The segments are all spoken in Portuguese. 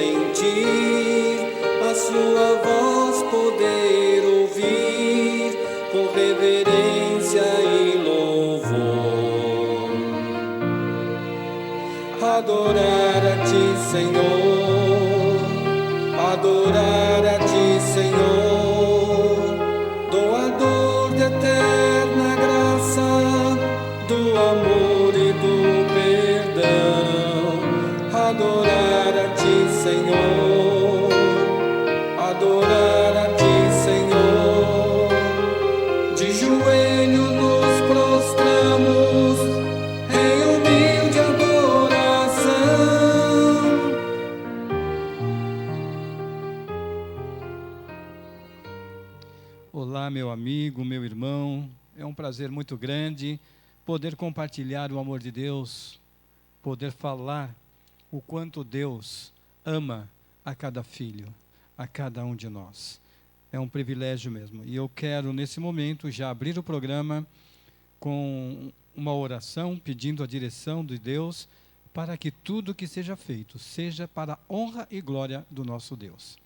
sentir a sua voz, poder ouvir com reverência e louvor. Adorar a ti, Senhor, adorar a ti, Senhor, doador de eterna graça, do amor e do perdão. Adorar a ti, Senhor, adorar a ti, Senhor, de joelho nos prostramos em humilde adoração. Olá, meu amigo, meu irmão, é um prazer muito grande poder compartilhar o amor de Deus, poder falar o quanto Deus ama a cada filho, a cada um de nós. É um privilégio mesmo. E eu quero, nesse momento, já abrir o programa com uma oração, pedindo a direção de Deus para que tudo que seja feito seja para a honra e glória do nosso Deus.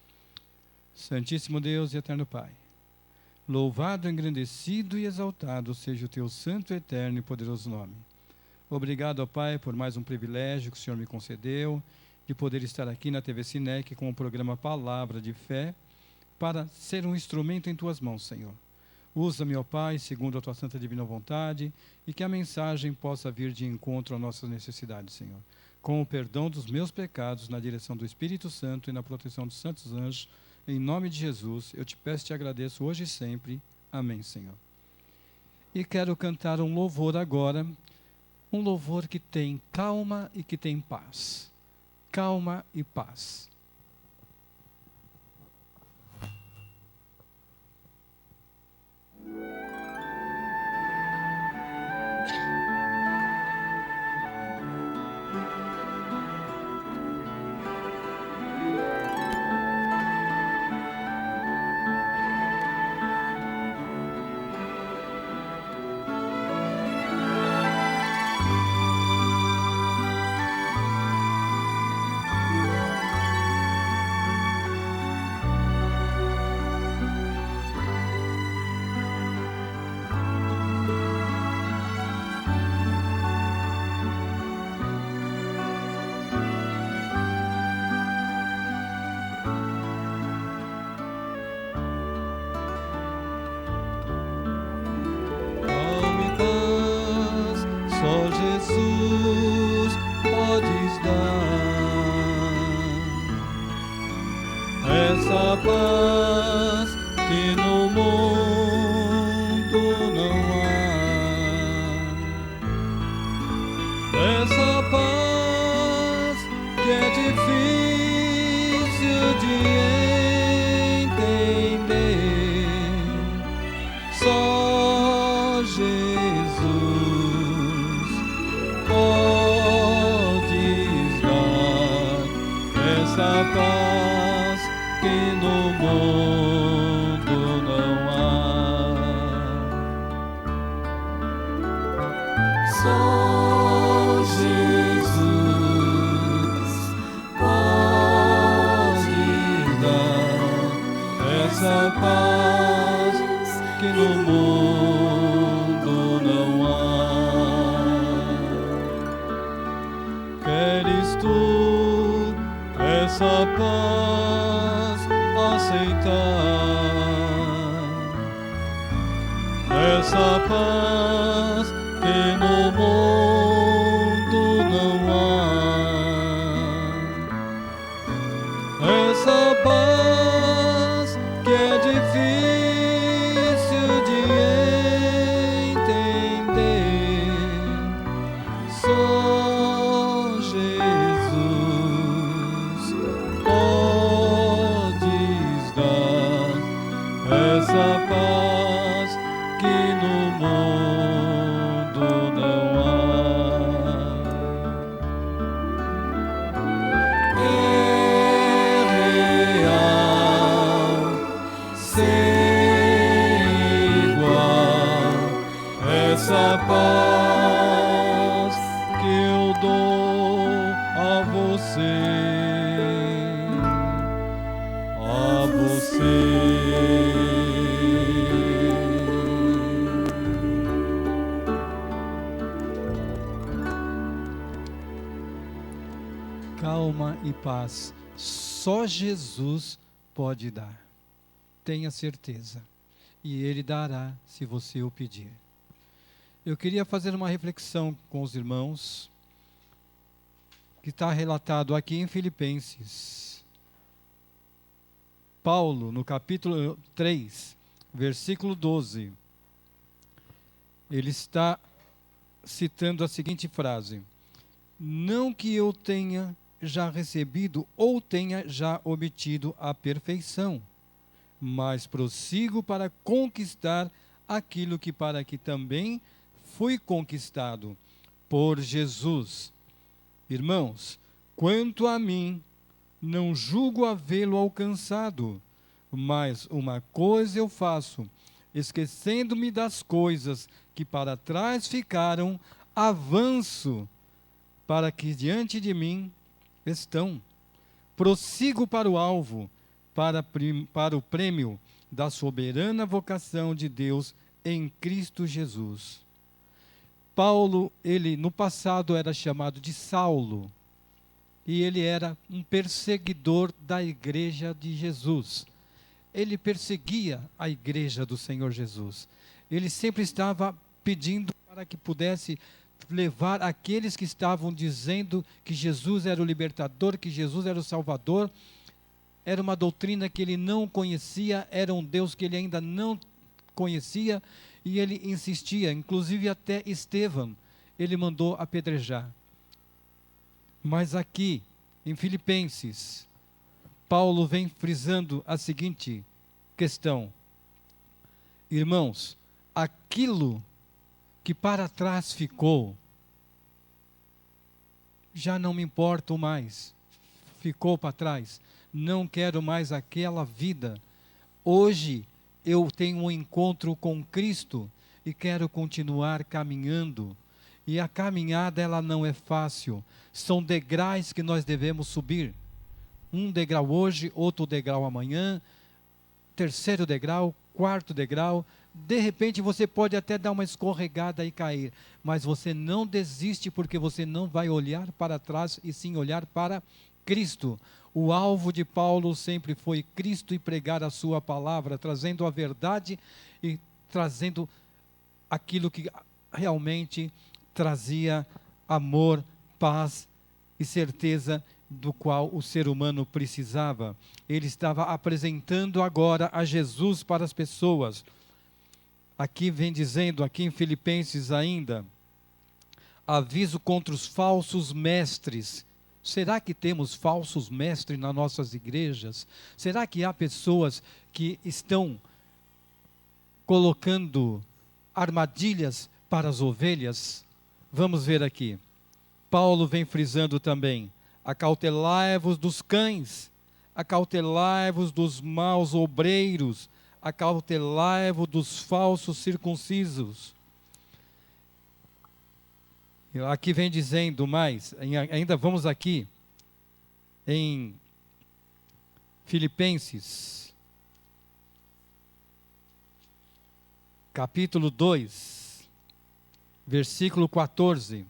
Santíssimo Deus e eterno Pai, louvado, engrandecido e exaltado seja o teu santo, eterno e poderoso nome. Obrigado, ó Pai, por mais um privilégio que o Senhor me concedeu, de poder estar aqui na TV Sinec com o programa Palavra de Fé, para ser um instrumento em tuas mãos, Senhor. Usa-me, ó Pai, segundo a tua santa divina vontade, e que a mensagem possa vir de encontro às nossas necessidades, Senhor. Com o perdão dos meus pecados, na direção do Espírito Santo e na proteção dos santos anjos, em nome de Jesus, eu te peço e te agradeço hoje e sempre. Amém, Senhor. E quero cantar um louvor agora, um louvor que tem calma e que tem paz. Calma e paz. Só Jesus podes dar essa paz que no mundo não há, essa paz que é difícil de entender. Só Jesus podes dar essa paz que no mundo não há. Só Jesus pode dar essa paz que no mundo não há. Queres tu essa paz aceitar, essa paz que no mundo não há, essa paz que é difícil de entender. Só Jesus podes dar essa paz que no mundo não há. e paz só Jesus pode dar. Tenha certeza. E Ele dará se você o pedir. Eu queria fazer uma reflexão com os irmãos, que está relatado aqui em Filipenses. Paulo, no capítulo 3, versículo 12, ele está citando a seguinte frase: não que eu tenha já recebido ou tenha já obtido a perfeição, mas prossigo para conquistar aquilo que para que também fui conquistado por Jesus. Irmãos, quanto a mim, não julgo havê-lo alcançado, mas uma coisa eu faço, esquecendo-me das coisas que para trás ficaram, avanço para que diante de mim estão. Prossigo para o alvo, para o prêmio da soberana vocação de Deus em Cristo Jesus. Paulo, ele no passado era chamado de Saulo, e ele era um perseguidor da igreja de Jesus. Ele perseguia a igreja do Senhor Jesus. Ele sempre estava pedindo para que pudesse levar aqueles que estavam dizendo que Jesus era o libertador, que Jesus era o salvador. Era uma doutrina que ele não conhecia, era um Deus que ele ainda não conhecia, e ele insistia, inclusive até Estevão, ele mandou apedrejar. Mas aqui, em Filipenses, Paulo vem frisando a seguinte questão: irmãos, aquilo que para trás ficou, já não me importo mais, ficou para trás, não quero mais aquela vida. Hoje eu tenho um encontro com Cristo e quero continuar caminhando. E a caminhada, ela não é fácil, são degraus que nós devemos subir. Um degrau hoje, outro degrau amanhã, terceiro degrau, quarto degrau. De repente você pode até dar uma escorregada e cair, mas você não desiste, porque você não vai olhar para trás e sim olhar para Cristo. O alvo de Paulo sempre foi Cristo e pregar a sua palavra, trazendo a verdade e trazendo aquilo que realmente trazia amor, paz e certeza do qual o ser humano precisava. Ele estava apresentando agora a Jesus para as pessoas. Aqui vem dizendo, aqui em Filipenses ainda, aviso contra os falsos mestres. Será que temos falsos mestres nas nossas igrejas? Será que há pessoas que estão colocando armadilhas para as ovelhas? Vamos ver aqui. Paulo vem frisando também: acautelai-vos dos cães, acautelai-vos dos maus obreiros, acautelai-vos dos falsos circuncisos. Aqui vem dizendo mais, ainda vamos aqui, em Filipenses, capítulo 2, versículo 14.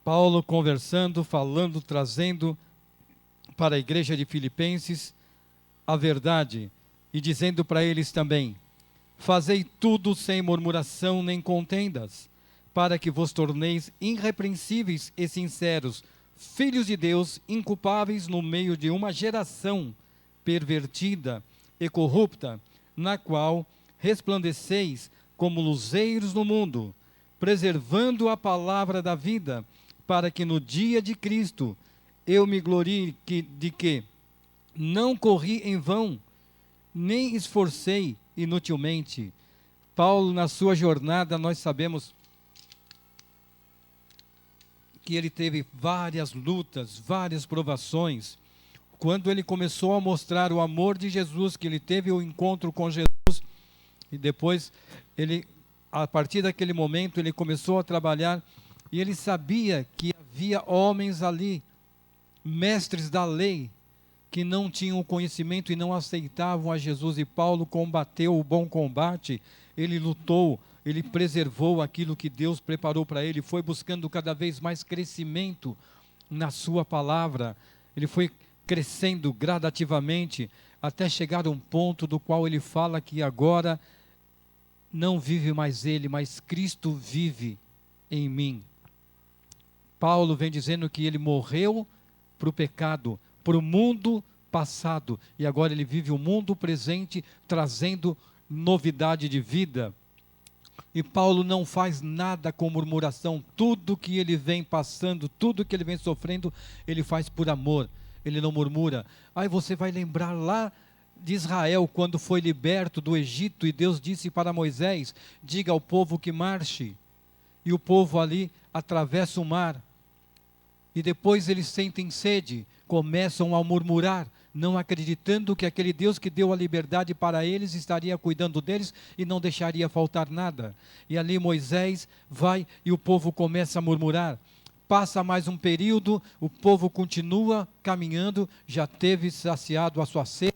Paulo conversando, falando, trazendo para a igreja de Filipenses a verdade, e dizendo para eles também: fazei tudo sem murmuração nem contendas, para que vos torneis irrepreensíveis e sinceros, filhos de Deus, inculpáveis no meio de uma geração pervertida e corrupta, na qual resplandeceis como luzeiros no mundo, preservando a palavra da vida, para que no dia de Cristo eu me glorie de que não corri em vão, nem esforcei inutilmente. Paulo, na sua jornada, nós sabemos que ele teve várias lutas, várias provações. Quando ele começou a mostrar o amor de Jesus, que ele teve o encontro com Jesus, e depois ele, a partir daquele momento, ele começou a trabalhar, e ele sabia que havia homens ali, mestres da lei, que não tinham o conhecimento e não aceitavam a Jesus, e Paulo combateu o bom combate, ele lutou, ele preservou aquilo que Deus preparou para ele, foi buscando cada vez mais crescimento na sua palavra. Ele foi crescendo gradativamente até chegar a um ponto do qual ele fala que agora não vive mais ele, mas Cristo vive em mim. Paulo vem dizendo que ele morreu para o pecado, para o mundo passado, e agora ele vive o mundo presente, trazendo novidade de vida. E Paulo não faz nada com murmuração. Tudo que ele vem passando, tudo que ele vem sofrendo, ele faz por amor. Ele não murmura. Aí você vai lembrar lá de Israel, quando foi liberto do Egito, e Deus disse para Moisés: diga ao povo que marche. E o povo ali atravessa o mar. E depois eles sentem sede, começam a murmurar, não acreditando que aquele Deus que deu a liberdade para eles estaria cuidando deles e não deixaria faltar nada. E ali Moisés vai e o povo começa a murmurar. Passa mais um período, o povo continua caminhando, já teve saciado a sua sede,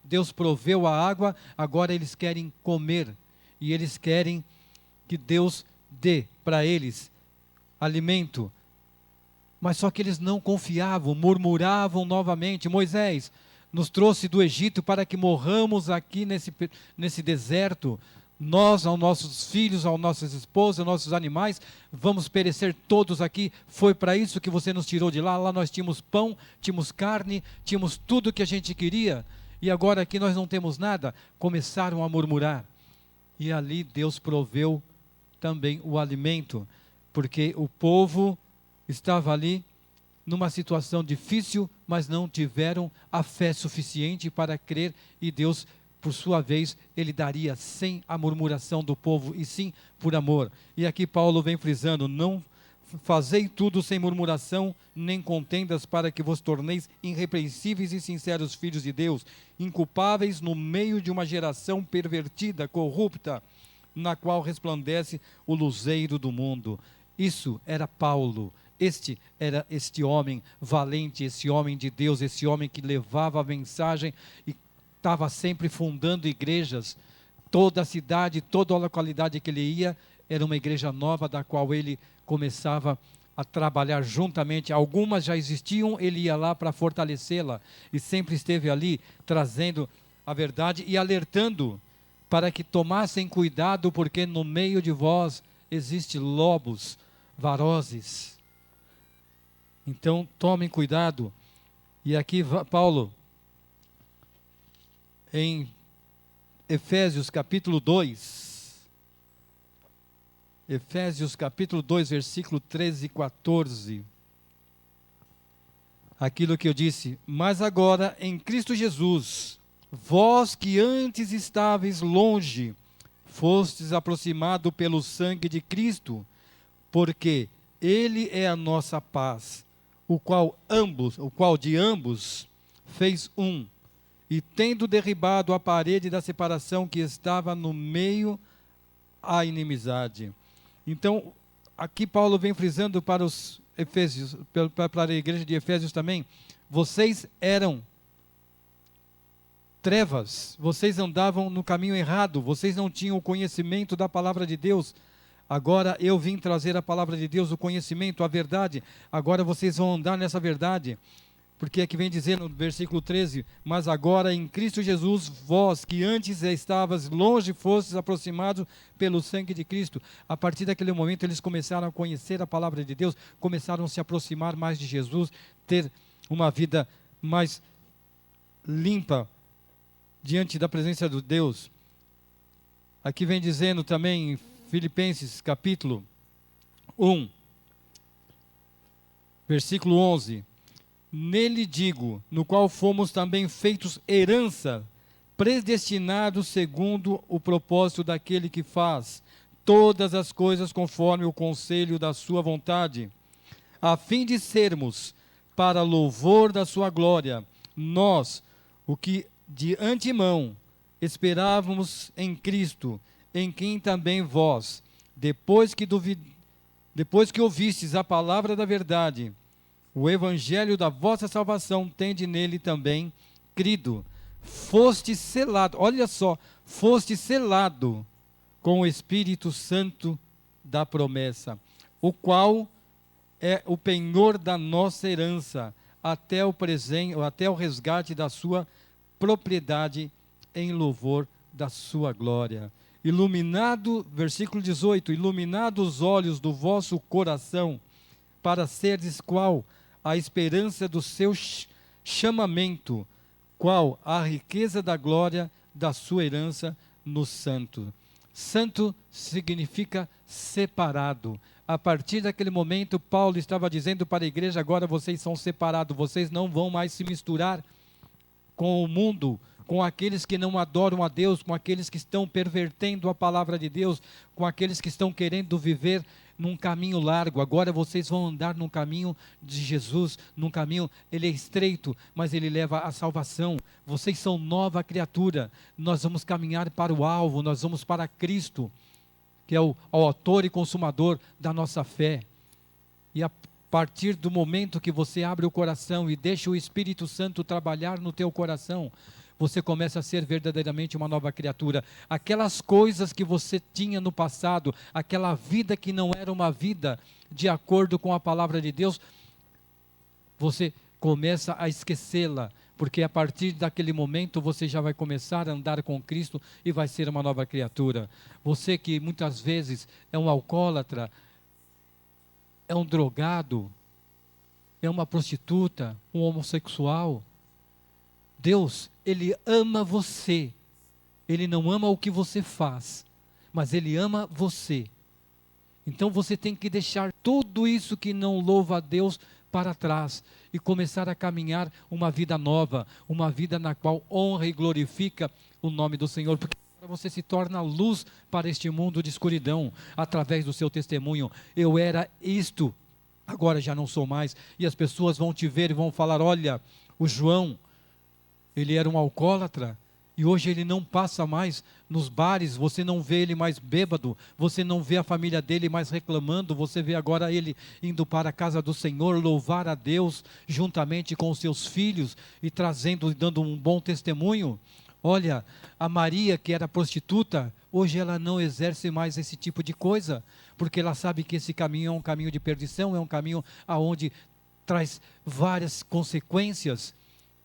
Deus proveu a água, agora eles querem comer. E eles querem que Deus dê para eles alimento. Mas só que eles não confiavam, murmuravam novamente. Moisés nos trouxe do Egito para que morramos aqui nesse deserto. Nós, aos nossos filhos, aos nossas esposas, aos nossos animais, vamos perecer todos aqui. Foi para isso que você nos tirou de lá. Lá nós tínhamos pão, tínhamos carne, tínhamos tudo que a gente queria. E agora aqui nós não temos nada. Começaram a murmurar. E ali Deus proveu também o alimento, porque o povo estava ali numa situação difícil, mas não tiveram a fé suficiente para crer, e Deus, por sua vez, ele daria sem a murmuração do povo, e sim por amor. E aqui Paulo vem frisando: não fazei tudo sem murmuração, nem contendas, para que vos torneis irrepreensíveis e sinceros filhos de Deus, inculpáveis no meio de uma geração pervertida, corrupta, na qual resplandece o luzeiro do mundo. Isso era Paulo. Este era este homem valente, esse homem de Deus, esse homem que levava a mensagem e estava sempre fundando igrejas. Toda a cidade, toda a localidade que ele ia, era uma igreja nova, da qual ele começava a trabalhar juntamente. Algumas já existiam, ele ia lá para fortalecê-la, e sempre esteve ali, trazendo a verdade e alertando para que tomassem cuidado, porque no meio de vós existem lobos varozes. Então, tomem cuidado. E aqui Paulo, em Efésios capítulo 2, versículo 13 e 14, aquilo que eu disse: mas agora em Cristo Jesus, vós que antes estáveis longe, fostes aproximados pelo sangue de Cristo, porque Ele é a nossa paz, o qual de ambos fez um, e tendo derribado a parede da separação que estava no meio, a inimizade. Então, aqui Paulo vem frisando para os Efésios, para a igreja de Efésios também: vocês eram trevas, vocês andavam no caminho errado, vocês não tinham o conhecimento da palavra de Deus. Agora eu vim trazer a palavra de Deus, o conhecimento, a verdade. Agora vocês vão andar nessa verdade. Porque aqui vem dizendo no versículo 13: mas agora em Cristo Jesus, vós que antes estavas longe, fostes aproximados pelo sangue de Cristo. A partir daquele momento eles começaram a conhecer a palavra de Deus, começaram a se aproximar mais de Jesus, ter uma vida mais limpa diante da presença de Deus. Aqui vem dizendo também em Filipenses capítulo 1, versículo 11: nele digo, no qual fomos também feitos herança, predestinados segundo o propósito daquele que faz todas as coisas conforme o conselho da sua vontade, a fim de sermos, para louvor da sua glória, nós, o que de antemão esperávamos em Cristo, em quem também vós, depois que ouvistes a palavra da verdade, o evangelho da vossa salvação, tende nele também crido. Foste selado, olha só, foste selado com o Espírito Santo da promessa, o qual é o penhor da nossa herança, até o presente, até o resgate da sua propriedade, em louvor da sua glória. Iluminado, versículo 18, iluminados os olhos do vosso coração, para serdes qual a esperança do seu chamamento, qual a riqueza da glória da sua herança no santo. Santo significa separado. A partir daquele momento, Paulo estava dizendo para a igreja: agora vocês são separados, vocês não vão mais se misturar com o mundo, com aqueles que não adoram a Deus, com aqueles que estão pervertendo a palavra de Deus, com aqueles que estão querendo viver num caminho largo. Agora vocês vão andar num caminho de Jesus, num caminho, ele é estreito, mas ele leva à salvação. Vocês são nova criatura, nós vamos caminhar para o alvo, nós vamos para Cristo, que é o autor e consumador da nossa fé. E a partir do momento que você abre o coração e deixa o Espírito Santo trabalhar no teu coração, você começa a ser verdadeiramente uma nova criatura. Aquelas coisas que você tinha no passado, aquela vida que não era uma vida de acordo com a palavra de Deus, você começa a esquecê-la, porque a partir daquele momento você já vai começar a andar com Cristo e vai ser uma nova criatura. Você que muitas vezes é um alcoólatra, é um drogado, é uma prostituta, um homossexual, Deus, Ele ama você. Ele não ama o que você faz, mas Ele ama você. Então você tem que deixar tudo isso que não louva a Deus para trás e começar a caminhar uma vida nova, uma vida na qual honra e glorifica o nome do Senhor, porque você se torna luz para este mundo de escuridão, através do seu testemunho. Eu era isto, agora já não sou mais, e as pessoas vão te ver e vão falar: olha, o João, ele era um alcoólatra, e hoje ele não passa mais nos bares, você não vê ele mais bêbado, você não vê a família dele mais reclamando, você vê agora ele indo para a casa do Senhor, louvar a Deus, juntamente com os seus filhos, e trazendo e dando um bom testemunho. Olha, a Maria, que era prostituta, hoje ela não exerce mais esse tipo de coisa, porque ela sabe que esse caminho é um caminho de perdição, é um caminho aonde traz várias consequências,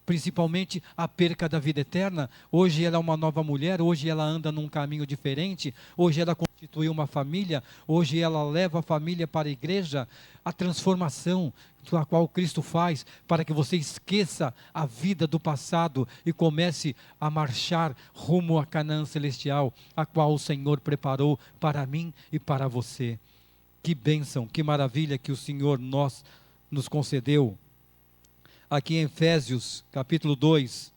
principalmente a perca da vida eterna. Hoje ela é uma nova mulher, hoje ela anda num caminho diferente, hoje ela constituiu uma família, hoje ela leva a família para a igreja. A transformação a qual Cristo faz, para que você esqueça a vida do passado e comece a marchar rumo à Canaã celestial, a qual o Senhor preparou para mim e para você. Que bênção, que maravilha que o Senhor nos concedeu. Aqui em Efésios, capítulo 2,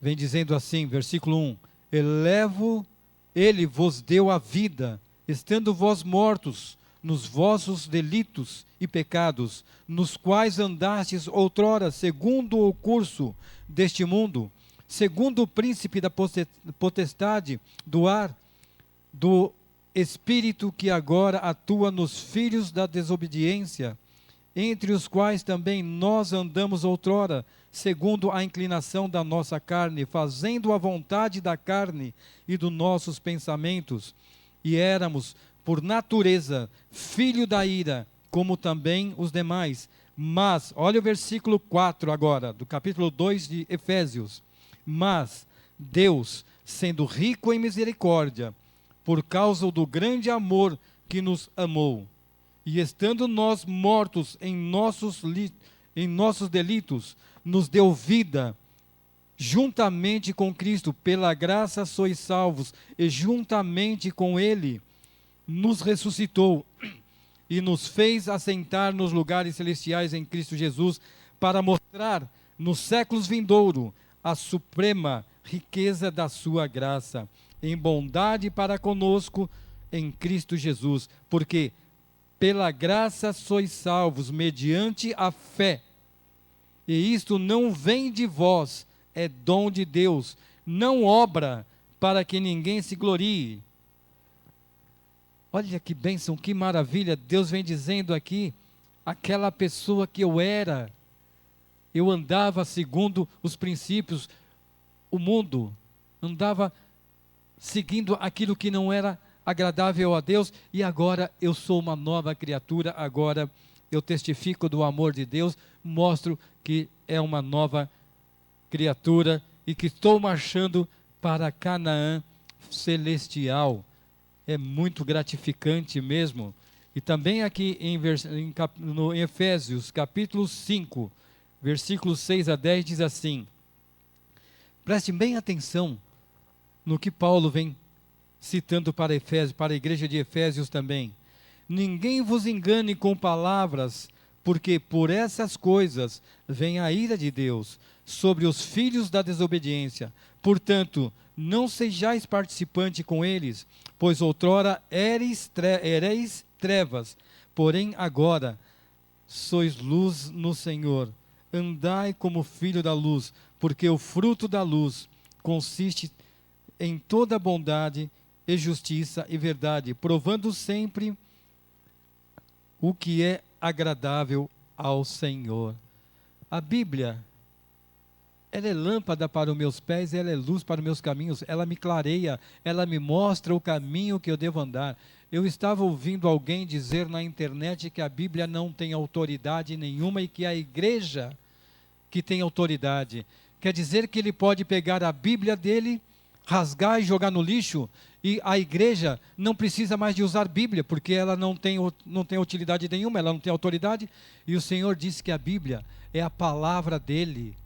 vem dizendo assim, versículo 1: Ele vos deu a vida, estando vós mortos nos vossos delitos e pecados, nos quais andastes outrora, segundo o curso deste mundo, segundo o príncipe da potestade do ar, do espírito que agora atua nos filhos da desobediência, entre os quais também nós andamos outrora, segundo a inclinação da nossa carne, fazendo a vontade da carne e dos nossos pensamentos, e éramos, por natureza, filho da ira, como também os demais. Mas, olha o versículo 4 agora, do capítulo 2 de Efésios. Mas Deus, sendo rico em misericórdia, por causa do grande amor que nos amou, e estando nós mortos em nossos delitos, nos deu vida juntamente com Cristo. Pela graça sois salvos, e juntamente com Ele nos ressuscitou e nos fez assentar nos lugares celestiais em Cristo Jesus, para mostrar nos séculos vindouros a suprema riqueza da sua graça, em bondade para conosco em Cristo Jesus, porque pela graça sois salvos, mediante a fé. E isto não vem de vós, é dom de Deus, não obra para que ninguém se glorie. Olha que bênção, que maravilha. Deus vem dizendo aqui: aquela pessoa que eu era, eu andava segundo os princípios, o mundo, andava seguindo aquilo que não era agradável a Deus, e agora eu sou uma nova criatura, agora eu testifico do amor de Deus, mostro que é uma nova criatura e que estou marchando para Canaã celestial. É muito gratificante mesmo. E também aqui em Efésios, capítulo 5, versículos 6 a 10, diz assim, prestem bem atenção no que Paulo vem citando para Efésios, para a igreja de Efésios também. Ninguém vos engane com palavras, porque por essas coisas vem a ira de Deus sobre os filhos da desobediência. Portanto, não sejais participante com eles, pois outrora ereis trevas, porém agora sois luz no Senhor. Andai como filho da luz, porque o fruto da luz consiste em toda bondade e justiça e verdade, provando sempre o que é agradável ao Senhor. A Bíblia, ela é lâmpada para os meus pés, ela é luz para os meus caminhos, ela me clareia, ela me mostra o caminho que eu devo andar. Eu estava ouvindo alguém dizer na internet que a Bíblia não tem autoridade nenhuma e que a igreja que tem autoridade. Quer dizer que ele pode pegar a Bíblia dele, rasgar e jogar no lixo, e a igreja não precisa mais de usar Bíblia, porque ela não tem utilidade nenhuma, ela não tem autoridade, e o Senhor disse que a Bíblia é a palavra dele.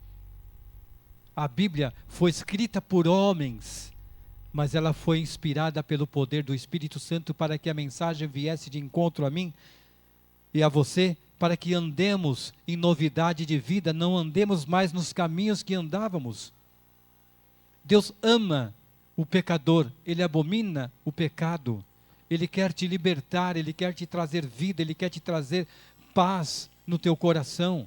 A Bíblia foi escrita por homens, mas ela foi inspirada pelo poder do Espírito Santo para que a mensagem viesse de encontro a mim e a você, para que andemos em novidade de vida, não andemos mais nos caminhos que andávamos. Deus ama o pecador, Ele abomina o pecado, Ele quer te libertar, Ele quer te trazer vida, Ele quer te trazer paz no teu coração.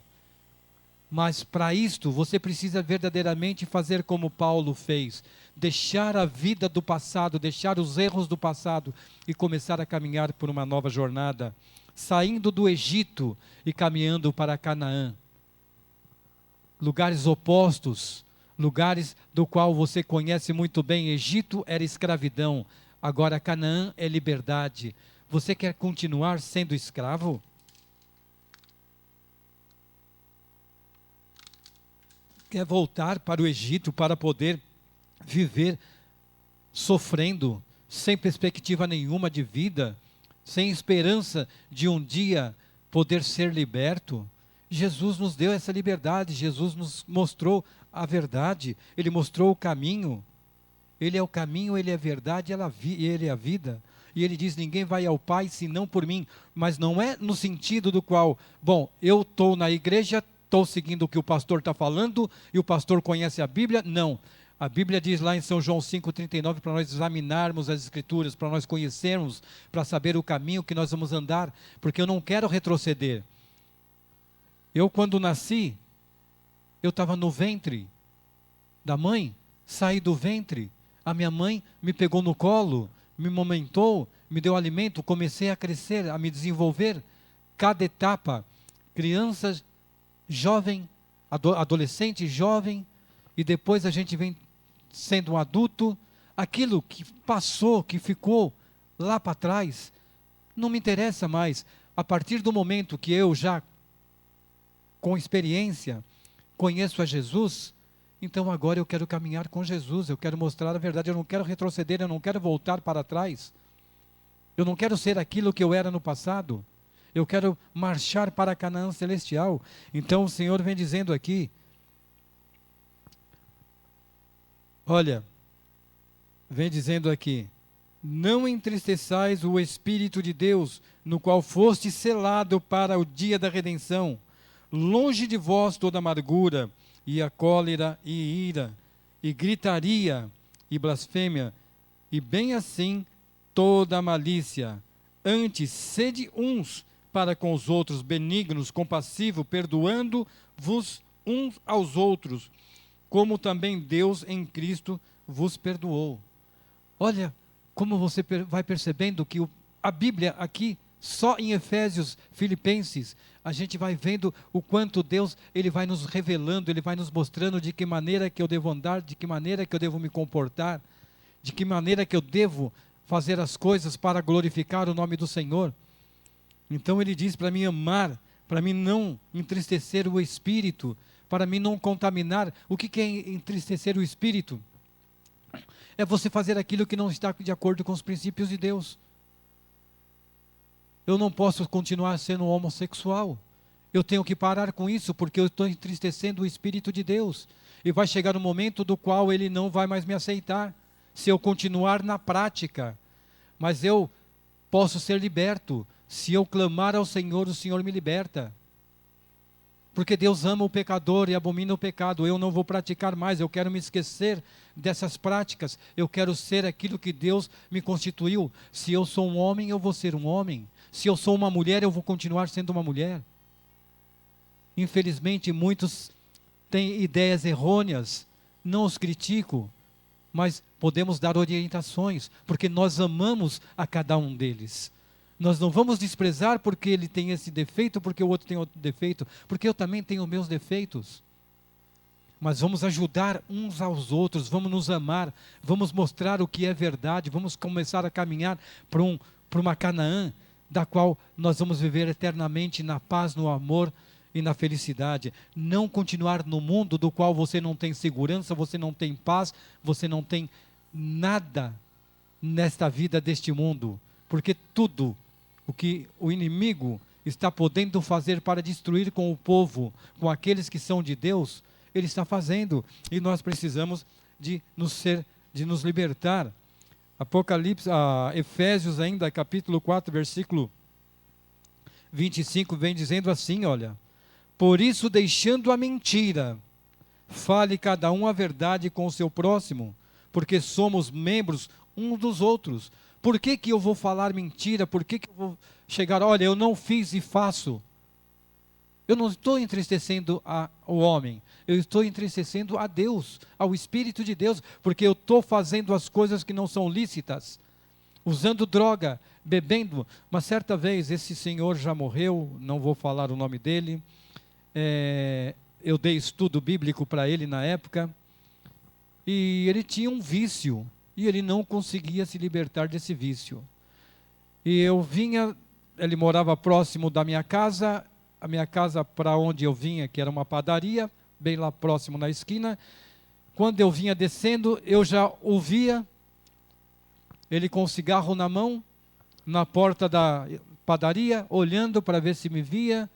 Mas para isto, você precisa verdadeiramente fazer como Paulo fez, deixar a vida do passado, deixar os erros do passado e começar a caminhar por uma nova jornada, saindo do Egito e caminhando para Canaã. Lugares opostos, lugares do qual você conhece muito bem. Egito era escravidão, agora Canaã é liberdade. Você quer continuar sendo escravo? Quer voltar para o Egito para poder viver sofrendo, sem perspectiva nenhuma de vida, sem esperança de um dia poder ser liberto? Jesus nos deu essa liberdade, Jesus nos mostrou a verdade, Ele mostrou o caminho. Ele é o caminho, Ele é a verdade, Ele é a vida. E Ele diz, ninguém vai ao Pai senão por mim. Mas não é no sentido do qual, bom, eu estou na igreja, estou seguindo o que o pastor está falando, e o pastor conhece a Bíblia. Não. A Bíblia diz lá em São João 5,39, para nós examinarmos as Escrituras, para nós conhecermos, para saber o caminho que nós vamos andar, porque eu não quero retroceder. Eu, quando nasci, eu estava no ventre da mãe, saí do ventre, a minha mãe me pegou no colo, me amamentou, me deu alimento, comecei a crescer, a me desenvolver, cada etapa, criança, jovem, adolescente, jovem, e depois a gente vem sendo um adulto. Aquilo que passou, que ficou lá para trás, não me interessa mais. A partir do momento que eu já, com experiência, conheço a Jesus, então agora eu quero caminhar com Jesus, eu quero mostrar a verdade, eu não quero retroceder, eu não quero voltar para trás, eu não quero ser aquilo que eu era no passado, eu quero marchar para Canaã celestial. Então o Senhor vem dizendo aqui, olha, vem dizendo aqui, não entristeçais o Espírito de Deus, no qual foste selado para o dia da redenção. Longe de vós toda amargura, e a cólera, e ira, e gritaria, e blasfêmia, e bem assim toda a malícia. Antes, sede uns para com os outros, benignos, compassivos, perdoando-vos uns aos outros, como também Deus em Cristo vos perdoou. Olha como você vai percebendo que a Bíblia aqui, só em Efésios, Filipenses, a gente vai vendo o quanto Deus, Ele vai nos revelando, Ele vai nos mostrando de que maneira que eu devo andar, de que maneira que eu devo me comportar, de que maneira que eu devo fazer as coisas para glorificar o nome do Senhor. Então ele diz para mim amar, para mim não entristecer o espírito, para mim não contaminar. O que é entristecer o espírito? É você fazer aquilo que não está de acordo com os princípios de Deus. Eu não posso continuar sendo homossexual. Eu tenho que parar com isso, porque eu estou entristecendo o Espírito de Deus. E vai chegar um momento do qual Ele não vai mais me aceitar, se eu continuar na prática. Mas eu posso ser liberto. Se eu clamar ao Senhor, o Senhor me liberta. Porque Deus ama o pecador e abomina o pecado. Eu não vou praticar mais, eu quero me esquecer dessas práticas. Eu quero ser aquilo que Deus me constituiu. Se eu sou um homem, eu vou ser um homem. Se eu sou uma mulher, eu vou continuar sendo uma mulher. Infelizmente, muitos têm ideias errôneas. Não os critico, mas podemos dar orientações, porque nós amamos a cada um deles. Nós não vamos desprezar porque ele tem esse defeito, porque o outro tem outro defeito, porque eu também tenho meus defeitos. Mas vamos ajudar uns aos outros, vamos nos amar, vamos mostrar o que é verdade, vamos começar a caminhar para uma Canaã, da qual nós vamos viver eternamente na paz, no amor e na felicidade. Não continuar no mundo do qual você não tem segurança, você não tem paz, você não tem nada nesta vida deste mundo, porque tudo o que o inimigo está podendo fazer para destruir com o povo, com aqueles que são de Deus, ele está fazendo, e nós precisamos de nos libertar. Efésios ainda, capítulo 4, versículo 25, vem dizendo assim, olha: por isso, deixando a mentira, fale cada um a verdade com o seu próximo, porque somos membros uns dos outros. Por que eu vou falar mentira? Por que eu vou chegar, olha, eu não fiz e faço? Eu não estou entristecendo o homem, eu estou entristecendo a Deus, ao Espírito de Deus, porque eu estou fazendo as coisas que não são lícitas, usando droga, bebendo. Uma certa vez, esse senhor já morreu, não vou falar o nome dele, eu dei estudo bíblico para ele na época, e ele tinha um vício, e ele não conseguia se libertar desse vício. E ele morava próximo da minha casa, a minha casa para onde eu vinha, que era uma padaria, bem lá próximo na esquina. Quando eu vinha descendo, eu já ouvia ele com o cigarro na mão, na porta da padaria, olhando para ver se me via,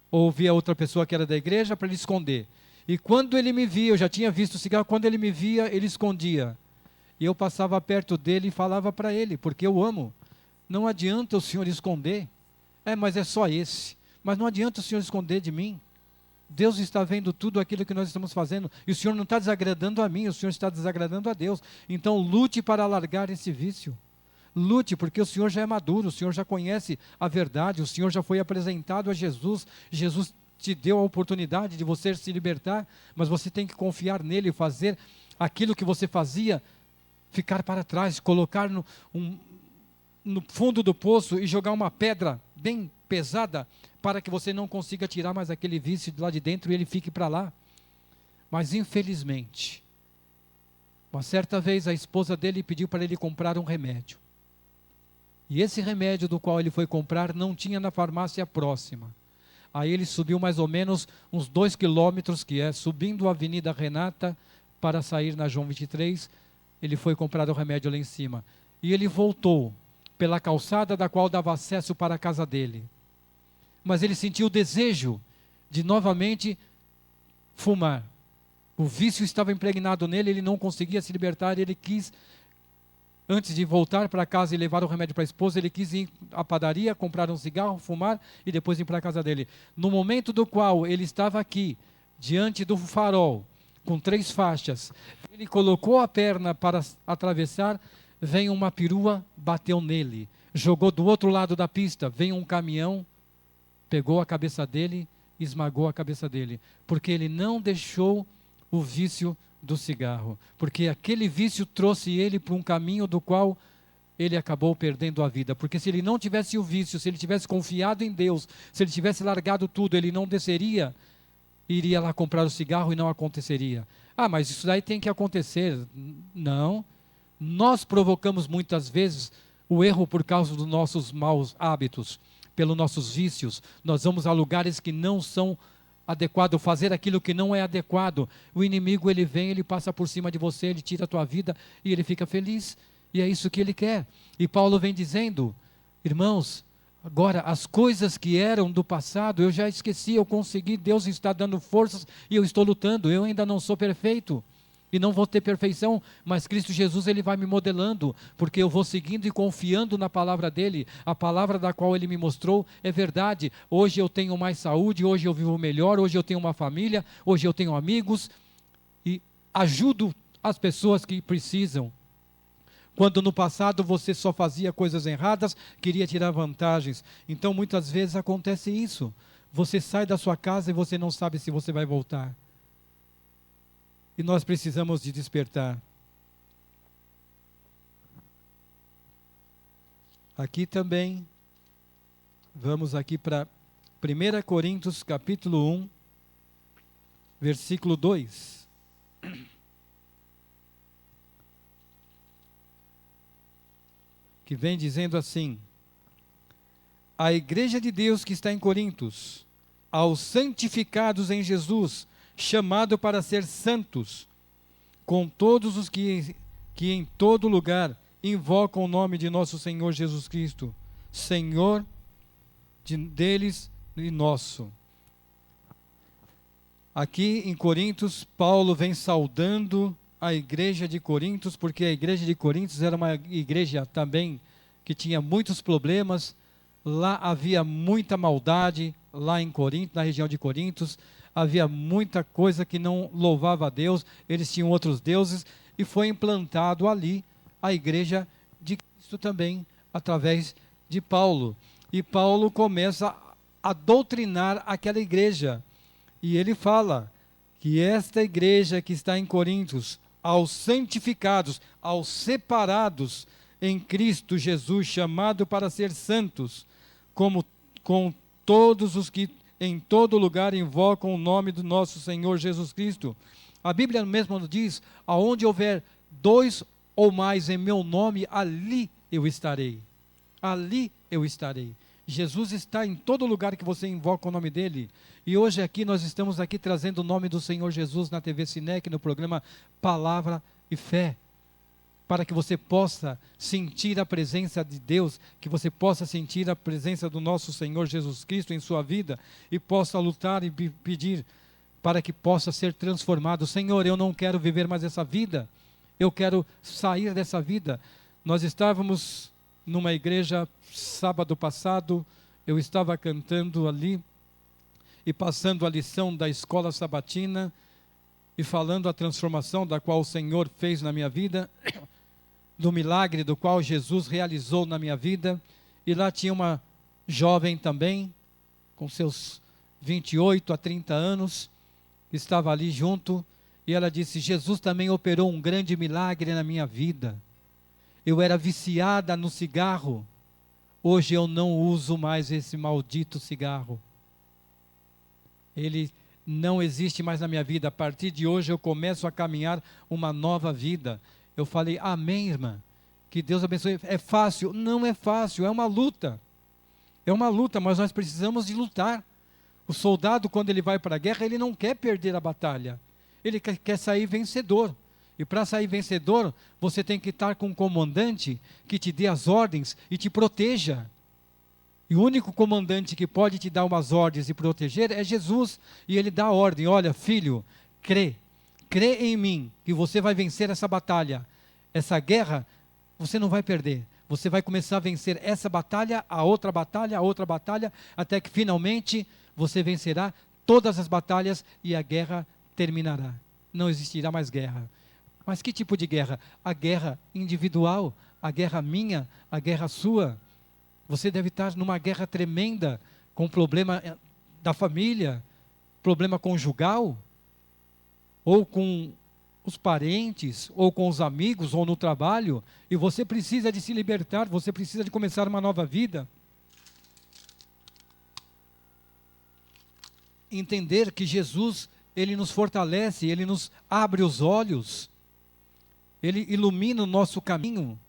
ou via outra pessoa que era da igreja, para ele esconder. E quando ele me via, eu já tinha visto o cigarro, quando ele me via, ele escondia. E eu passava perto dele e falava para ele, porque eu amo. Não adianta o senhor esconder. Mas é só esse. Mas não adianta o senhor esconder de mim. Deus está vendo tudo aquilo que nós estamos fazendo. E o senhor não está desagradando a mim, o senhor está desagradando a Deus. Então lute para largar esse vício. Lute, porque o senhor já é maduro, o senhor já conhece a verdade, o senhor já foi apresentado a Jesus. Jesus te deu a oportunidade de você se libertar, mas você tem que confiar nele e fazer aquilo que você fazia ficar para trás, colocar no fundo do poço e jogar uma pedra bem pesada para que você não consiga tirar mais aquele vício de lá de dentro e ele fique para lá. Mas infelizmente, uma certa vez a esposa dele pediu para ele comprar um remédio. E esse remédio do qual ele foi comprar não tinha na farmácia próxima. Aí ele subiu mais ou menos uns 2 quilômetros, subindo a Avenida Renata para sair na João 23, ele foi comprar o remédio lá em cima. E ele voltou pela calçada da qual dava acesso para a casa dele. Mas ele sentiu o desejo de novamente fumar. O vício estava impregnado nele, ele não conseguia se libertar, ele quis, antes de voltar para casa e levar o remédio para a esposa, ele quis ir à padaria, comprar um cigarro, fumar e depois ir para a casa dele. No momento do qual ele estava aqui, diante do farol, com 3 faixas, ele colocou a perna para atravessar, vem uma perua, bateu nele, jogou do outro lado da pista, vem um caminhão, pegou a cabeça dele, esmagou a cabeça dele, porque ele não deixou o vício do cigarro, porque aquele vício trouxe ele para um caminho do qual ele acabou perdendo a vida, porque se ele não tivesse o vício, se ele tivesse confiado em Deus, se ele tivesse largado tudo, ele não desceria, iria lá comprar o cigarro e não aconteceria. Mas isso daí tem que acontecer. Não, Nós provocamos muitas vezes o erro por causa dos nossos maus hábitos, pelos nossos vícios. Nós vamos a lugares que não são adequados, fazer aquilo que não é adequado. O inimigo, ele vem, ele passa por cima de você, ele tira a tua vida e ele fica feliz. E é isso que ele quer. E Paulo vem dizendo, irmãos, agora as coisas que eram do passado, eu já esqueci, eu consegui, Deus está dando forças e eu estou lutando. Eu ainda não sou perfeito. E não vou ter perfeição, mas Cristo Jesus, ele vai me modelando, porque eu vou seguindo e confiando na palavra dele. A palavra da qual ele me mostrou é verdade. Hoje eu tenho mais saúde, hoje eu vivo melhor, hoje eu tenho uma família, hoje eu tenho amigos e ajudo as pessoas que precisam. Quando no passado você só fazia coisas erradas, queria tirar vantagens. Então muitas vezes acontece isso. Você sai da sua casa e você não sabe se você vai voltar. E nós precisamos de despertar. Aqui também, vamos aqui para 1 Coríntios capítulo 1, versículo 2. Que vem dizendo assim: a igreja de Deus que está em Corintos, aos santificados em Jesus, chamado para ser santos, com todos os que em todo lugar invocam o nome de nosso Senhor Jesus Cristo, Senhor deles e nosso. Aqui em Coríntios, Paulo vem saudando a igreja de Coríntios, porque a igreja de Coríntios era uma igreja também que tinha muitos problemas. Lá havia muita maldade, lá em Corinto, na região de Coríntios, havia muita coisa que não louvava a Deus, eles tinham outros deuses, e foi implantado ali a igreja de Cristo também, através de Paulo. E Paulo começa a doutrinar aquela igreja, e ele fala que esta igreja que está em Coríntios, aos santificados, aos separados em Cristo Jesus, chamado para ser santos, como com todos os que em todo lugar invocam o nome do nosso Senhor Jesus Cristo. A Bíblia mesmo diz, aonde houver 2 ou mais em meu nome, ali eu estarei. Ali eu estarei. Jesus está em todo lugar que você invoca o nome dele. E hoje aqui nós estamos aqui trazendo o nome do Senhor Jesus na TV Sinec, no programa Palavra e Fé, para que você possa sentir a presença de Deus, que você possa sentir a presença do nosso Senhor Jesus Cristo em sua vida e possa lutar e pedir para que possa ser transformado. Senhor, eu não quero viver mais essa vida, eu quero sair dessa vida. Nós estávamos numa igreja sábado passado, eu estava cantando ali e passando a lição da escola sabatina e falando a transformação da qual o Senhor fez na minha vida, do milagre do qual Jesus realizou na minha vida. E lá tinha uma jovem também, com seus 28 a 30 anos, estava ali junto, e ela disse: Jesus também operou um grande milagre na minha vida. Eu era viciada no cigarro, hoje eu não uso mais esse maldito cigarro. Ele não existe mais na minha vida, a partir de hoje eu começo a caminhar uma nova vida. Eu falei: amém, irmã, que Deus abençoe. É fácil? Não é fácil, é uma luta. É uma luta, mas nós precisamos de lutar. O soldado, quando ele vai para a guerra, ele não quer perder a batalha. Ele quer sair vencedor. E para sair vencedor, você tem que estar com um comandante que te dê as ordens e te proteja. E o único comandante que pode te dar umas ordens e proteger é Jesus. E ele dá a ordem: olha, filho, crê em mim, que você vai vencer essa batalha. Essa guerra, você não vai perder. Você vai começar a vencer essa batalha, a outra batalha, até que finalmente você vencerá todas as batalhas e a guerra terminará. Não existirá mais guerra. Mas que tipo de guerra? A guerra individual, a guerra minha, a guerra sua. Você deve estar numa guerra tremenda, com problema da família, problema conjugal, ou com os parentes, ou com os amigos, ou no trabalho, e você precisa de se libertar, você precisa de começar uma nova vida. Entender que Jesus, ele nos fortalece, ele nos abre os olhos. Ele ilumina o nosso caminho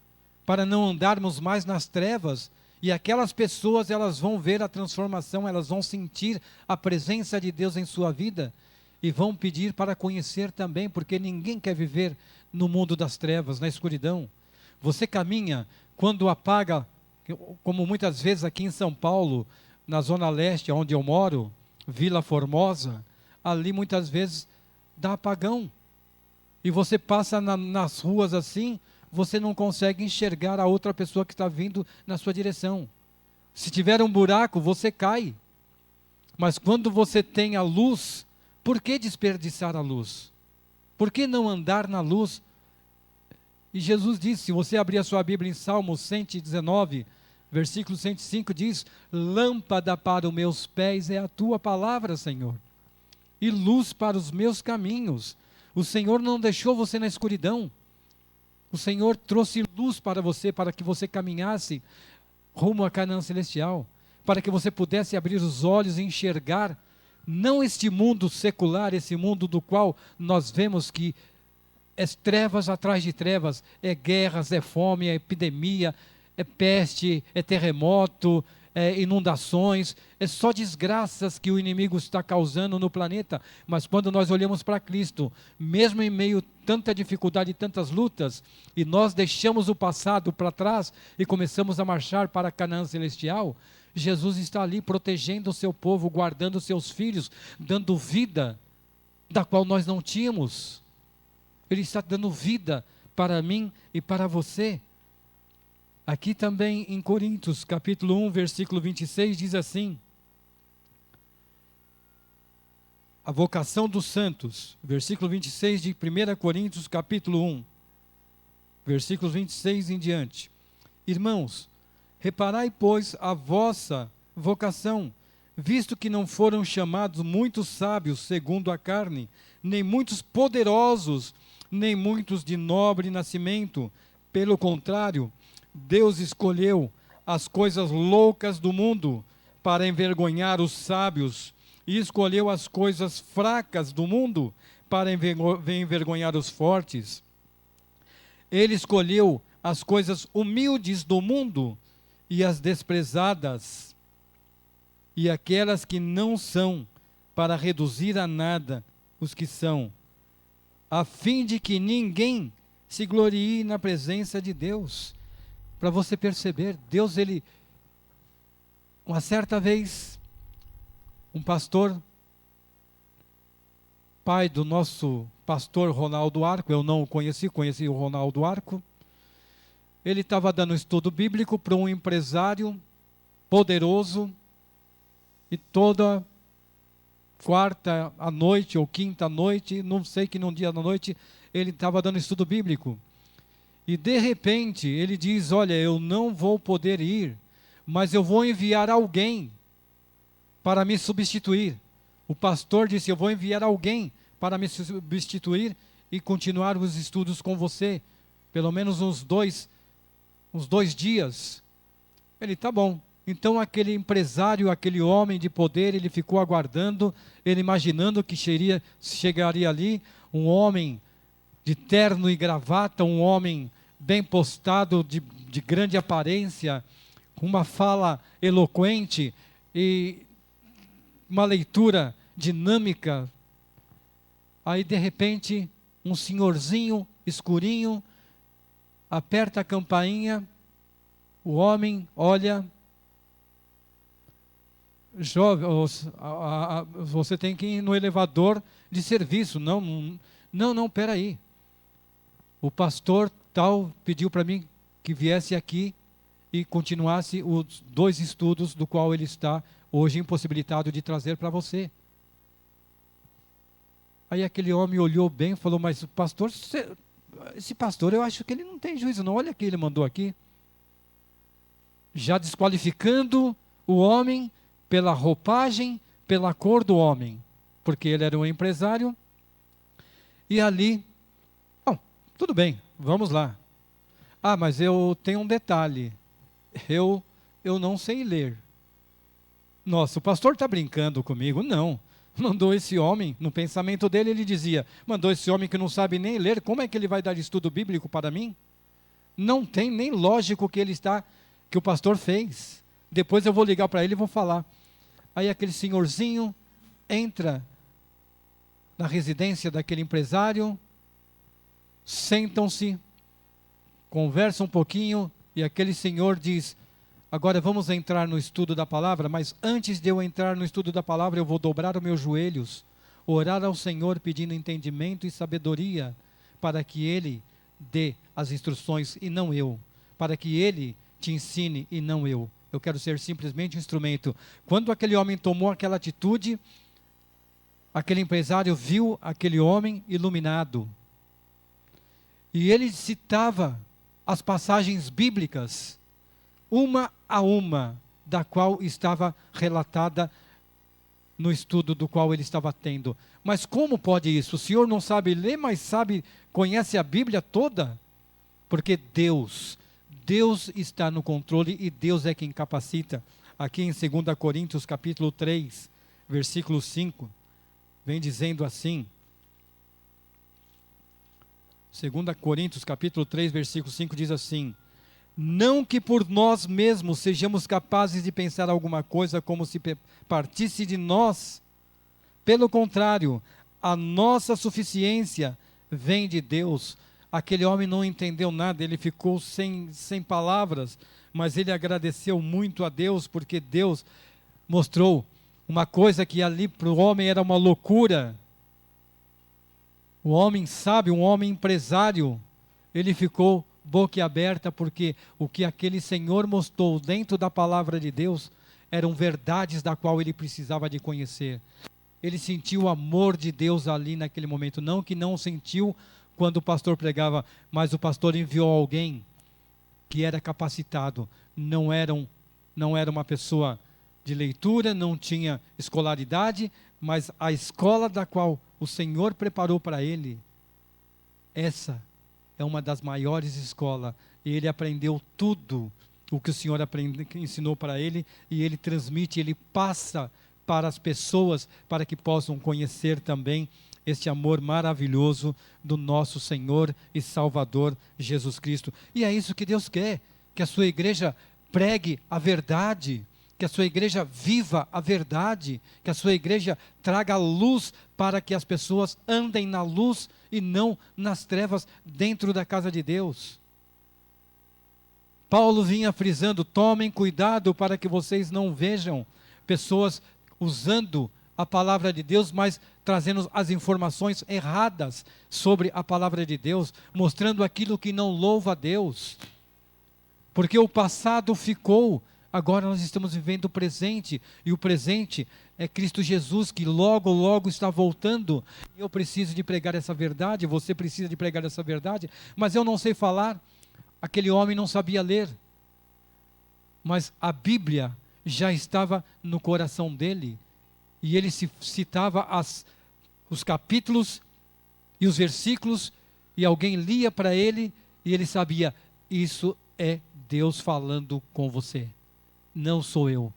para não andarmos mais nas trevas. E aquelas pessoas, elas vão ver a transformação, elas vão sentir a presença de Deus em sua vida e vão pedir para conhecer também, porque ninguém quer viver no mundo das trevas, na escuridão. Você caminha, quando apaga, como muitas vezes aqui em São Paulo, na Zona Leste, onde eu moro, Vila Formosa, ali muitas vezes dá apagão. E você passa nas ruas assim, você não consegue enxergar a outra pessoa que está vindo na sua direção. Se tiver um buraco, você cai. Mas quando você tem a luz, por que desperdiçar a luz? Por que não andar na luz? E Jesus disse, se você abrir a sua Bíblia em Salmo 119, versículo 105, diz: lâmpada para os meus pés é a tua palavra, Senhor, e luz para os meus caminhos. O Senhor não deixou você na escuridão. O Senhor trouxe luz para você, para que você caminhasse rumo à Canaã celestial, para que você pudesse abrir os olhos e enxergar, não este mundo secular, esse mundo do qual nós vemos que é trevas atrás de trevas, é guerras, é fome, é epidemia, é peste, é terremoto, é inundações, é só desgraças que o inimigo está causando no planeta. Mas quando nós olhamos para Cristo, mesmo em meio a tanta dificuldade e tantas lutas, e nós deixamos o passado para trás e começamos a marchar para a Canaã celestial, Jesus está ali protegendo o seu povo, guardando os seus filhos, dando vida da qual nós não tínhamos. Ele está dando vida para mim e para você. Aqui também em Coríntios, capítulo 1, versículo 26, diz assim: a vocação dos santos, versículo 26 de 1 Coríntios, capítulo 1, versículos 26 em diante. Irmãos, reparai, pois, a vossa vocação, visto que não foram chamados muitos sábios segundo a carne, nem muitos poderosos, nem muitos de nobre nascimento. Pelo contrário, Deus escolheu as coisas loucas do mundo para envergonhar os sábios, e escolheu as coisas fracas do mundo para envergonhar os fortes. Ele escolheu as coisas humildes do mundo e as desprezadas, e aquelas que não são, para reduzir a nada os que são, a fim de que ninguém se glorie na presença de Deus. Para você perceber, Deus, ele, uma certa vez, um pastor, pai do nosso pastor Ronaldo Arco, eu não o conheci o Ronaldo Arco, ele estava dando estudo bíblico para um empresário poderoso, e toda quarta à noite ou quinta à noite, não sei que num dia da noite, ele estava dando estudo bíblico. E de repente ele diz: olha, eu não vou poder ir, mas eu vou enviar alguém para me substituir. O pastor disse: eu vou enviar alguém para me substituir e continuar os estudos com você, pelo menos uns dois dias. Ele: tá bom. Então aquele empresário, aquele homem de poder, ele ficou aguardando, ele imaginando que chegaria ali um homem de terno e gravata, um homem bem postado, de grande aparência, com uma fala eloquente e uma leitura dinâmica. Aí de repente, um senhorzinho escurinho aperta a campainha, o homem olha: jovem, você tem que ir no elevador de serviço. Não, peraí. O pastor tal pediu para mim que viesse aqui e continuasse os 2 estudos do qual ele está hoje impossibilitado de trazer para você. Aí aquele homem olhou bem e falou: mas o pastor, esse pastor, eu acho que ele não tem juízo não, olha o que ele mandou aqui. Já desqualificando o homem pela roupagem, pela cor do homem, porque ele era um empresário. E ali, bom, tudo bem, vamos lá. Ah, mas eu tenho um detalhe, eu não sei ler. Nossa, o pastor está brincando comigo? Não, Mandou esse homem, no pensamento dele ele dizia, mandou esse homem que não sabe nem ler, como é que ele vai dar estudo bíblico para mim? Não tem nem lógico que o pastor fez. Depois eu vou ligar para ele e vou falar. Aí aquele senhorzinho entra na residência daquele empresário, sentam-se, conversam um pouquinho, e aquele senhor diz, agora vamos entrar no estudo da palavra, mas antes de eu entrar no estudo da palavra, eu vou dobrar os meus joelhos, orar ao Senhor pedindo entendimento e sabedoria, para que Ele dê as instruções e não eu, para que Ele te ensine e não eu. Eu quero ser simplesmente um instrumento. Quando aquele homem tomou aquela atitude, aquele empresário viu aquele homem iluminado. E ele citava as passagens bíblicas, uma a uma, da qual estava relatada no estudo do qual ele estava tendo. Mas como pode isso? O senhor não sabe ler, mas conhece a Bíblia toda? Porque Deus está no controle e Deus é quem capacita. Aqui em 2 Coríntios capítulo 3, versículo 5, vem dizendo assim, 2 Coríntios capítulo 3, versículo 5 diz assim, não que por nós mesmos sejamos capazes de pensar alguma coisa como se partisse de nós, pelo contrário, a nossa suficiência vem de Deus. Aquele homem não entendeu nada, ele ficou sem palavras, mas ele agradeceu muito a Deus, porque Deus mostrou uma coisa que ali para o homem era uma loucura. O homem sábio, um homem empresário, ele ficou boquiaberta, porque o que aquele senhor mostrou dentro da palavra de Deus eram verdades da qual ele precisava de conhecer. Ele sentiu o amor de Deus ali naquele momento, não que não sentiu quando o pastor pregava, mas o pastor enviou alguém que era capacitado, não era uma pessoa de leitura, não tinha escolaridade, mas a escola da qual o Senhor preparou para ele, essa é uma das maiores escolas, e ele aprendeu tudo o que o Senhor ensinou para ele, e ele transmite, ele passa para as pessoas, para que possam conhecer também este amor maravilhoso do nosso Senhor e Salvador Jesus Cristo. E é isso que Deus quer, que a sua igreja pregue a verdade, que a sua igreja viva a verdade, que a sua igreja traga luz para que as pessoas andem na luz e não nas trevas dentro da casa de Deus. Paulo vinha frisando, tomem cuidado para que vocês não vejam pessoas usando a palavra de Deus, mas trazendo as informações erradas sobre a palavra de Deus, mostrando aquilo que não louva a Deus. Porque o passado ficou, agora nós estamos vivendo o presente, e o presente é Cristo Jesus, que logo, logo está voltando. Eu preciso de pregar essa verdade, você precisa de pregar essa verdade, mas eu não sei falar. Aquele homem não sabia ler, mas a Bíblia já estava no coração dele, e ele citava os capítulos e os versículos, e alguém lia para ele, e ele sabia, isso é Deus falando com você, não sou eu.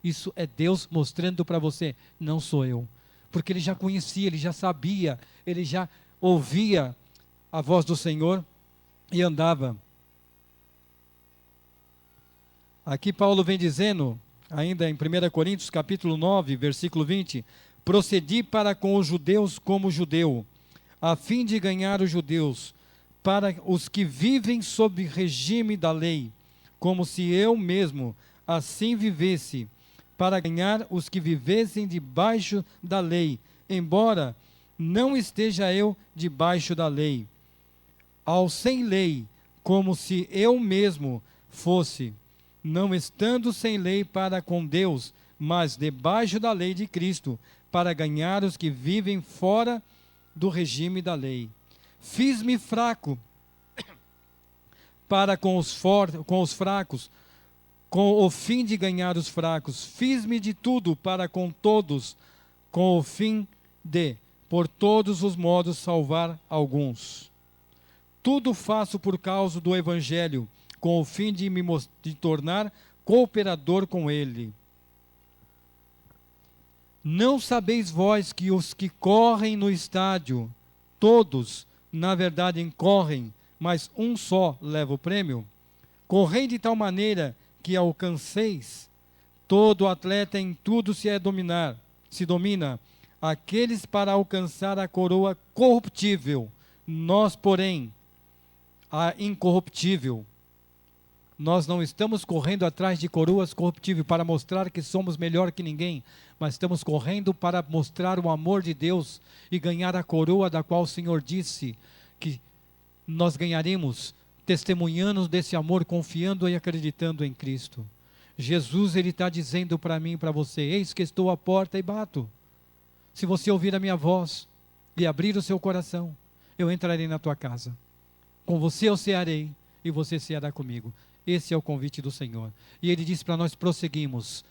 Isso é Deus mostrando para você, não sou eu. Porque ele já conhecia, ele já sabia, ele já ouvia a voz do Senhor e andava. Aqui Paulo vem dizendo, ainda em 1 Coríntios capítulo 9, versículo 20, procedi para com os judeus como judeu, a fim de ganhar os judeus, para os que vivem sob regime da lei, como se eu mesmo assim vivesse, para ganhar os que vivessem debaixo da lei, embora não esteja eu debaixo da lei. Ao sem lei, como se eu mesmo fosse, não estando sem lei para com Deus, mas debaixo da lei de Cristo, para ganhar os que vivem fora do regime da lei. Fiz-me fraco para com os fracos, com o fim de ganhar os fracos. Fiz-me de tudo para com todos, com o fim de, por todos os modos, salvar alguns. Tudo faço por causa do Evangelho, com o fim de tornar cooperador com ele. Não sabeis vós que os que correm no estádio, todos, na verdade, correm, mas um só leva o prêmio? Correi de tal maneira que alcanceis. Todo atleta em tudo se domina. Aqueles para alcançar a coroa corruptível, nós, porém, a incorruptível. Nós não estamos correndo atrás de coroas corruptíveis para mostrar que somos melhor que ninguém, mas estamos correndo para mostrar o amor de Deus e ganhar a coroa da qual o Senhor disse que nós ganharemos, testemunhando desse amor, confiando e acreditando em Cristo. Jesus, Ele está dizendo para mim e para você: eis que estou à porta e bato. Se você ouvir a minha voz e abrir o seu coração, eu entrarei na tua casa. Com você eu cearei e você ceará comigo. Esse é o convite do Senhor. E Ele diz para nós prosseguimos.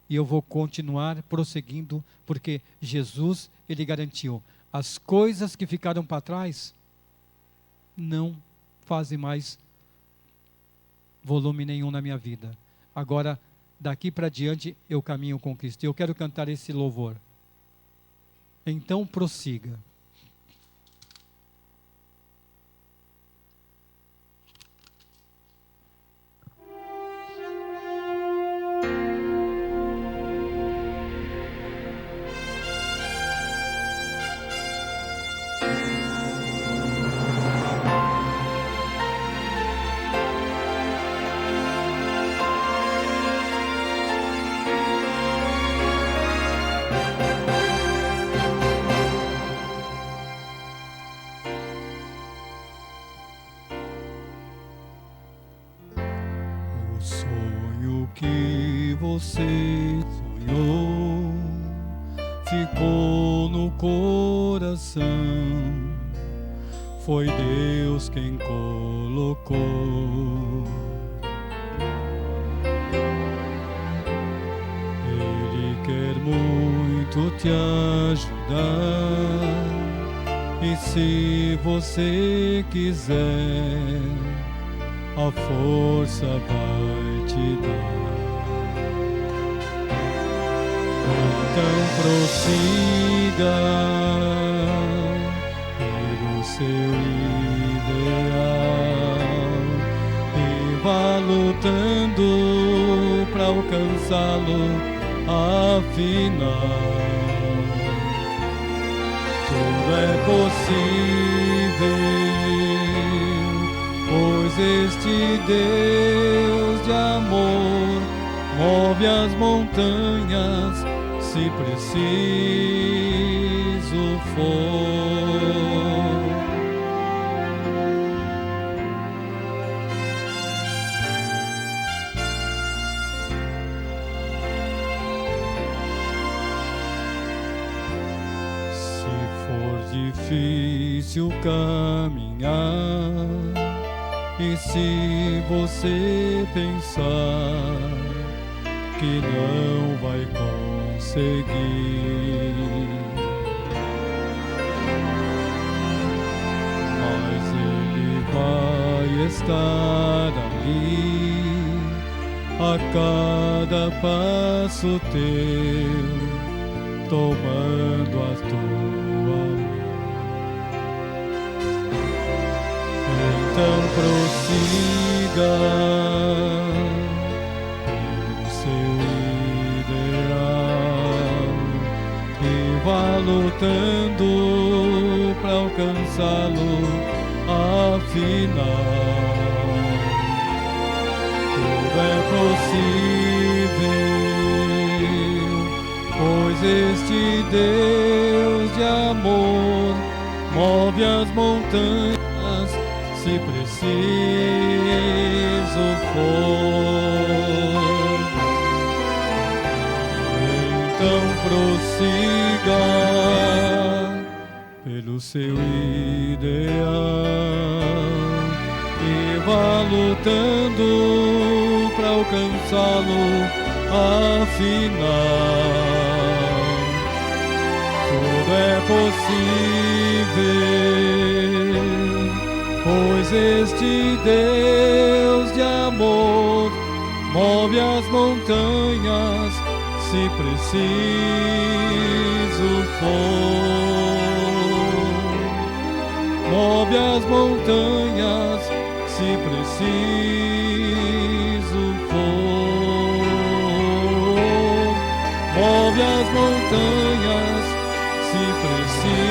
E eu vou continuar prosseguindo, porque Jesus, Ele garantiu: as coisas que ficaram para trás não fazem mais volume nenhum na minha vida. Agora, daqui para diante, eu caminho com Cristo. Eu quero cantar esse louvor. Então prossiga. O sonho que você sonhou ficou no coração. Foi Deus quem colocou. Ele quer muito te ajudar. E se você quiser, a força vai te dar. Então prossiga pelo seu ideal e vá lutando para alcançá-lo, afinal tudo é possível, pois este Deus de amor move as montanhas, se preciso for. Se for difícil caminhar, e se você pensar que não vai conseguir, mas Ele vai estar ali a cada passo teu, tomando a tua mão. Então prossiga pelo seu ideal e vá lutando para alcançá-lo, afinal tudo é possível, pois este Deus de amor move as montanhas, se preciso for. Então prossiga pelo seu ideal e vá lutando para alcançá-lo, afinal tudo é possível, pois este Deus de amor move as montanhas, se preciso for. Move as montanhas, se preciso for. Move as montanhas, se preciso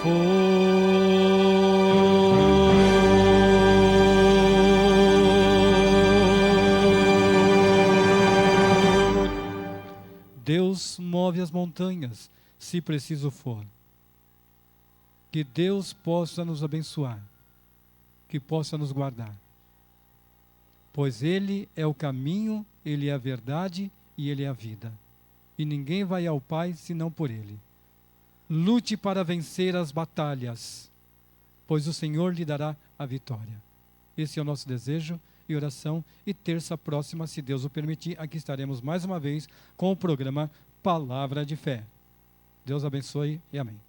for. Deus move as montanhas, se preciso for. Que Deus possa nos abençoar, que possa nos guardar. Pois Ele é o caminho, Ele é a verdade e Ele é a vida. E ninguém vai ao Pai senão por Ele. Lute para vencer as batalhas, pois o Senhor lhe dará a vitória. Esse é o nosso desejo e oração. E terça próxima, se Deus o permitir, aqui estaremos mais uma vez com o programa Palavra de Fé. Deus abençoe e amém.